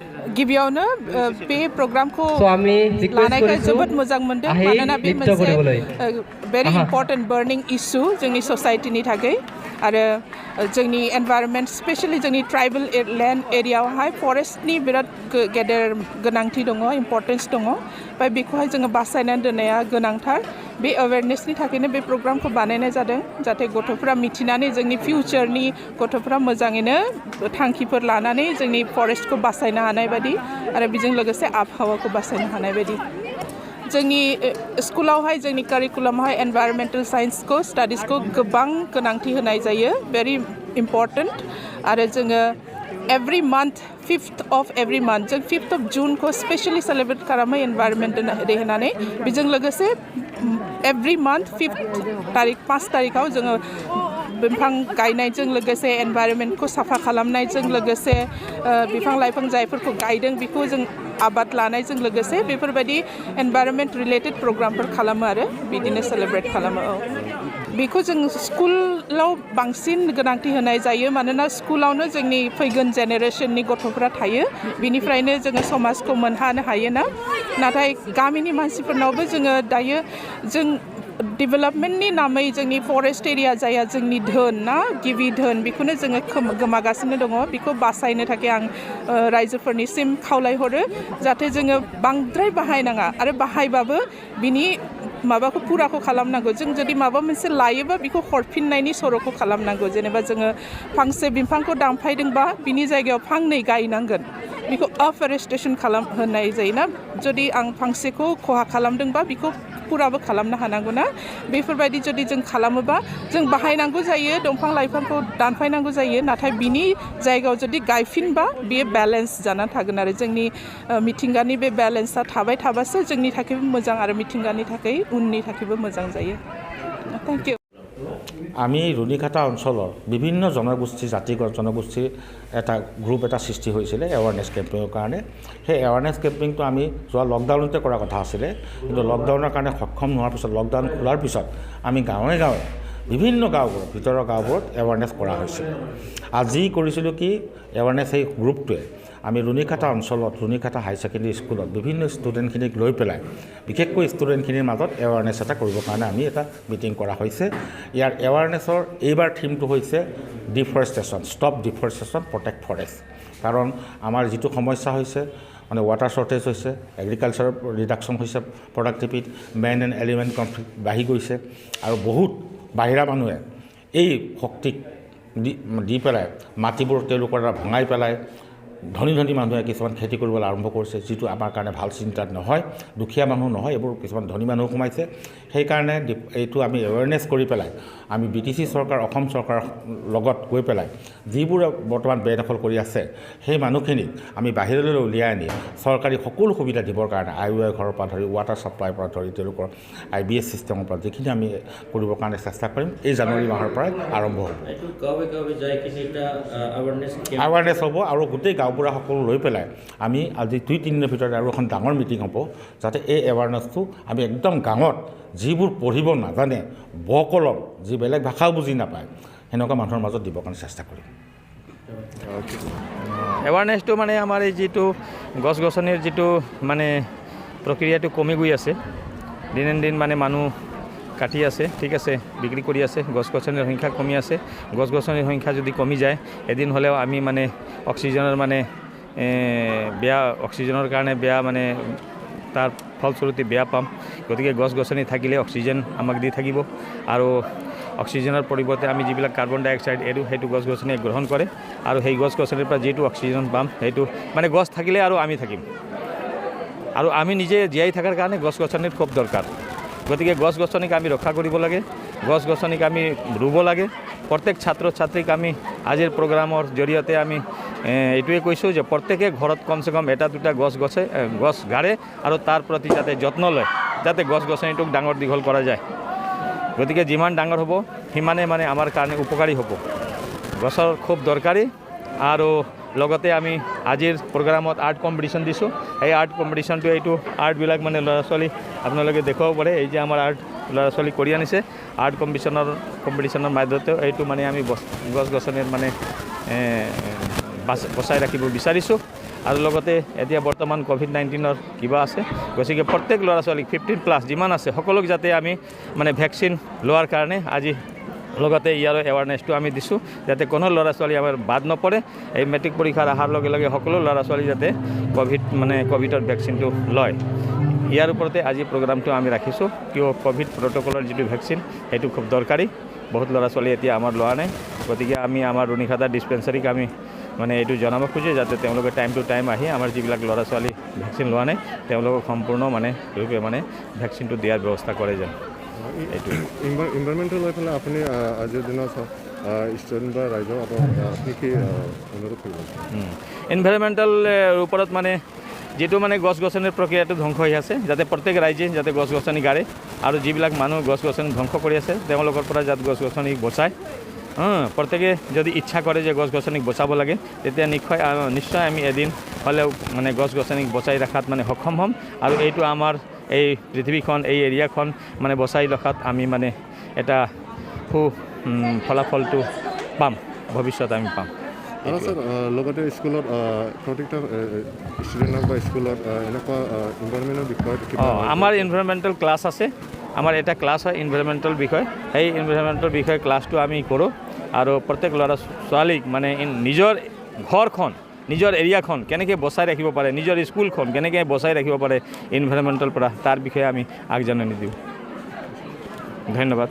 गिबियावनो बे प्रग्रामखौ আমি ৰিকোয়েস্ট लानायखाय কৰিছো जोबोद मोजां मोनदों আহি मानोना बे নৃত্য मोनसे কৰিবলৈ भेरि आहा। इम्पर्टेन्ट बार्निं इस्यु जोंनि ससाइटिनि थाखाय आरो जोंनि एनभायरनमेन्ट स्पेशलि जोंनि ट्राइबेल लेन्ड एरियायावहाय फरेस्टनि बिराद गेदेर गोनांथि दङ इम्पर्टेन्स दङ ओमफ्राय बेखौहाय जोङो बासायनानै दोननाया गोनांथार बे एवेयारनेसनि थाखायनो बे प्रग्रामखौ बानायनाय जादों जाहाथे गथ'फोरा मिथिनानै जोंनि फिउचारनि गथ'फोरा मोजाङैनो थांखिफोर लानानै जोंनि फरेस्टखौ बासायनो हानाय बायदि आरो बेजों लोगोसे आबहावाखौ बासायनो हानाय बायदि जोंनि स्कुलावहाय जोंनि कारिकुलामावहाय एनभायरनमेन्टेल साइन्सखौ स्टाडिसखौ गोबां गोनांथि होनाय जायो भेरि इम्पर्टेन्ट आरो जोङो every month 5th of every month जों 5th of June को स्पेशली सेलिब्रेट खालामो एनभायरनमेन्ट डे होनानै बेजों लोगोसे एभ्रि मान्थ 5 तारिखाव जोङो बिफां गायनायजों लोगोसे एनभायरनमेन्टखौ साफा खालामनायजों लोगोसे बिफां लाइफां जायफोरखौ गायदों बेखौ जों आबाद लानायजों लोगोसे बेफोरबायदि एनभायरनमेन्ट रिलेटेड प्रग्रामफोर खालामो आरो बिदिनो सेलिब्रेट खालामो बेखौ जों स्कुलाव बांसिन गोनांथि होनाय जायो मानोना स्कुलावनो जोंनि फैगोन जेनेरेशननि गथ'फोरा थायो बिनिफ्रायनो जोङो समाजखौ मोनहानो हायोना नाथाय गामिनि मानसिफोरनावबो जोङो दायो जों डेभेलपमेन्टनि नामै जोंनि फरेस्ट एरिया जाया जोंनि धोन ना गिबि धोन बेखौनो जोङो गोमागासिनो दङ बेखौ बासायनो थाखाय आं रायजोफोरनिसिम खावलायहरो जाहाथे जोङो बांद्राय बाहायनाङा आरो बाहायबाबो बिनि माबाखौ पुराखौ खालामनांगौ जों जुदि माबा मोनसे लायोबा बेखौ हरफिननायनि सर'खौ खालामनांगौ जेनेबा जोङो फांसे बिफांखौ दानफायदोंबा बिनि जायगायाव फांनै गायनांगोन बेखौ अफरेस्टेसन होनाय जायोना जुदि आं फांसेखौ खहा खालामदोंबा बेखौ पुराबो खालामनो हानांगौ ना बेफोरबायदि जुदि जों खालामोबा जों बाहायनांगौ जायो दंफां लाइफांखौ दानफायनांगौ जायो नाथाय बिनि जायगायाव जुदि गायफिनबा बेयो बेलेन्स जानानै थागोन आरो जोंनि मिथिंगानि बे बेलेन्सआ थाबाय थाबासो जोंनि थाखायबो मोजां आरो मिथिंगानि थाखाय उननि थाखायबो मोजां जायो थेंक इउ আমি ৰুণিখাটা অঞ্চলৰ বিভিন্ন জনগোষ্ঠী জাতিগত জনগোষ্ঠীৰ এটা গ্ৰুপ এটা সৃষ্টি হৈছিলে এৱাৰনেছ কেম্পেইনৰ কাৰণে সেই এৱাৰনেছ কেম্পেইনটো আমি যোৱা লকডাউনতে কৰাৰ কথা আছিলে কিন্তু লকডাউনৰ কাৰণে সক্ষম নোহোৱাৰ পিছত লকডাউন খোলাৰ পিছত আমি গাঁৱে গাঁৱে বিভিন্ন গাঁওবোৰত ভিতৰৰ গাঁওবোৰত এৱাৰনেছ কৰা হৈছিল আজি কৰিছিলোঁ কি এৱাৰনেছ সেই গ্ৰুপটোৱে আমি ৰুণিখাটা অঞ্চলত ৰুণিখাটা হাই ছেকেণ্ডেৰী স্কুলত বিভিন্ন ষ্টুডেণ্টখিনিক লৈ পেলাই বিশেষকৈ ষ্টুডেণ্টখিনিৰ মাজত এৱাৰনেছ এটা কৰিবৰ কাৰণে আমি এটা মিটিং কৰা হৈছে ইয়াৰ এৱাৰনেছৰ এইবাৰ থিমটো হৈছে deforestation stop deforestation protect forest কাৰণ আমাৰ যিটো সমস্যা হৈছে মানে ৱাটাৰ শ্বৰ্টেজ হৈছে এগ্ৰিকালচাৰৰ ৰিডাকশ্যন হৈছে productivity man and elephant conflict বাঢ়ি গৈছে আৰু বহুত বাহিৰা মানুহে এই শক্তিক দি পেলাই মাটিবোৰ তেওঁলোকৰ দ্বাৰা ভঙাই পেলাই ধনী ধনী মানুহে কিছুমান খেতি কৰিবলৈ আৰম্ভ কৰিছে যিটো আমাৰ কাৰণে ভাল চিন্তাত নহয় দুখীয়া মানুহ নহয় এইবোৰ কিছুমান ধনী মানুহ সোমাইছে সেইকাৰণে এইটো আমি এৱেৰনেছ কৰি পেলাই আমি BTC চৰকাৰ অসম চৰকাৰৰ লগত গৈ পেলাই যিবোৰ বৰ্তমান বেদখল কৰি আছে সেই মানুহখিনিক আমি বাহিৰলৈ উলিয়াই আনি চৰকাৰী সকলো সুবিধা দিবৰ কাৰণে IOI ঘৰৰ পৰা ধৰি ৱাটাৰ ছাপ্লাইৰ পৰা ধৰি তেওঁলোকৰ IBS ছিষ্টেমৰ পৰা যিখিনি আমি কৰিবৰ কাৰণে চেষ্টা কৰিম এই জানুৱাৰী মাহৰ পৰাই আৰম্ভ হ'ব এৱাৰনেছ হ'ব আৰু গোটেই গাঁওবুঢ়া সকলো লৈ পেলাই আমি আজি 2-3 দিনৰ ভিতৰত আৰু এখন ডাঙৰ মিটিং হ'ব যাতে এই এৱাৰনেছটো আমি একদম গাঁৱত যিবোৰ পঢ়িব নাজানে বকলম যি বেলেগ ভাষাও বুজি নাপায় সেনেকুৱা মানুহৰ মাজত দিবৰ কাৰণে চেষ্টা কৰিম এৱাৰনেছটো মানে আমাৰ এই যিটো গছ গছনিৰ যিটো মানে প্ৰক্ৰিয়াটো কমি গৈ আছে দিনে দিন মানে মানুহ কাটি আছে ঠিক আছে বিক্ৰী কৰি আছে গছ গছনিৰ সংখ্যা কমি আছে গছ গছনিৰ সংখ্যা যদি কমি যায় এদিন হ'লেও আমি মানে অক্সিজেনৰ মানে বেয়া অক্সিজেনৰ কাৰণে বেয়া মানে তাৰ ফলস্বৰূপে বেয়া পাম গতিকে গছ গছনি থাকিলে অক্সিজেন আমাক দি থাকিব আৰু অক্সিজেনৰ পৰিৱৰ্তে আমি যিবিলাক কাৰ্বন ডাই অক্সাইড এৰো সেইটো গছ গছনিয়ে গ্ৰহণ কৰে আৰু সেই গছ গছনিৰ পৰা যিটো অক্সিজেন পাম সেইটো মানে গছ থাকিলে আৰু আমি থাকিম আৰু আমি নিজে জীয়াই থকাৰ কাৰণে গছ গছনিৰ খুব দৰকাৰ গতিকে গছ গছনিক আমি ৰক্ষা কৰিব লাগে গছ গছনিক আমি ৰুব লাগে প্ৰত্যেক ছাত্ৰ ছাত্ৰীক আমি আজিৰ প্ৰগ্ৰামৰ জৰিয়তে আমি এইটোৱে কৈছোঁ যে প্ৰত্যেকে ঘৰত কমচে কম এটা দুটা গছ গাড়ে আৰু তাৰ প্ৰতি যাতে যত্ন লয় যাতে গছ গছনিটোক ডাঙৰ দীঘল কৰা যায় গতিকে যিমান ডাঙৰ হ'ব সিমানে মানে আমাৰ কাৰণে উপকাৰী হ'ব গছৰ খুব দৰকাৰী আৰু লগতে আমি আজিৰ প্ৰগ্ৰামত আৰ্ট কম্পিটিশ্যন দিছোঁ এই আৰ্ট কম্পিটিশ্যনটো এইটো আৰ্টবিলাক মানে ল'ৰা ছোৱালী আপোনালোকে দেখুৱাব পাৰে এই যে আমাৰ আৰ্ট ল'ৰা ছোৱালী কৰি আনিছে আৰ্ট কম্পিটিশ্যনৰ মাজতে এইটো মানে আমি গছ গছনিৰ মানে বচাই ৰাখিব বিচাৰিছোঁ আৰু লগতে এতিয়া বৰ্তমান COVID-19 কিবা আছে গতিকে প্ৰত্যেক ল'ৰা ছোৱালীক 15+ যিমান আছে সকলোক যাতে আমি মানে ভেকচিন লোৱাৰ কাৰণে আজি লগতে ইয়াৰ এৱাৰনেছটো আমি দিছোঁ যাতে কোনো ল'ৰা ছোৱালী আমাৰ বাদ নপৰে এই মেট্ৰিক পৰীক্ষাৰ অহাৰ লগে লগে সকলো ল'ৰা ছোৱালী যাতে ক'ভিডৰ ভেকচিনটো লয় ইয়াৰ ওপৰতে আজি প্ৰগ্ৰামটো আমি ৰাখিছোঁ কিয় ক'ভিড প্ৰট'কলৰ যিটো ভেকচিন সেইটো খুব দৰকাৰী বহুত ল'ৰা ছোৱালী এতিয়া আমাৰ লোৱা নাই গতিকে আমি আমাৰ ৰুণিখাতা ডিছপেঞ্চাৰীক আমি মানে এইটো জনাব খোজোঁ যাতে তেওঁলোকে টাইম টু টাইম আহি আমাৰ যিবিলাক ল'ৰা ছোৱালী ভেকচিন লোৱা নাই তেওঁলোকক সম্পূৰ্ণ ৰূপে ভেকচিনটো দিয়াৰ ব্যৱস্থা কৰে যেন এইটো ইনভাইৰমেণ্টটো লৈ পেলাই আপুনি আজিৰ দিনত ষ্টুডেণ্ট বা ৰাইজক আপুনি কি অনুৰোধ কৰিব এনভাইৰমেণ্টেল ওপৰত যিটো গছ গছনিৰ প্ৰক্ৰিয়াটো ধ্বংস হৈ আছে যাতে প্ৰত্যেক ৰাইজে যাতে গছ গছনি গাড়ে আৰু যিবিলাক মানুহ গছ গছনি ধ্বংস কৰি আছে তেওঁলোকৰ পৰা যাতে গছ গছনি বচায় প্ৰত্যেকে যদি ইচ্ছা কৰে যে গছ গছনিক বচাব লাগে তেতিয়া নিশ্চয় আমি এদিন হ'লেও গছ গছনিক বচাই ৰখাত সক্ষম হ'ম আৰু এইটো আমাৰ এই পৃথিৱীখন এই এৰিয়াখন বচাই ৰখাত আমি এটা ফলাফলটো পাম ভৱিষ্যত আমি পাম আৰু স্যাৰ লগতে স্কুলত প্ৰত্যেকটা ষ্টুডেণ্টক বা স্কুলত এনেকুৱা ইনভাইৰমেণ্টেল বিষয়ত আমাৰ এনভাইৰমেণ্টেল ক্লাছ আছে আমাৰ এটা ক্লাছ হয় এনভাইৰমেণ্টেল বিষয় সেই এনভাইৰমেণ্টেল বিষয়ে ক্লাছটো আমি কৰোঁ আৰু প্ৰত্যেক ল'ৰা ছোৱালীক নিজৰ ঘৰখন নিজৰ এৰিয়াখন কেনেকৈ বচাই ৰাখিব পাৰে নিজৰ স্কুলখন কেনেকৈ বচাই ৰাখিব পাৰে এনভাইৰমেণ্টেল পৰা তাৰ বিষয়ে আমি আগজাননী দিওঁ ধন্যবাদ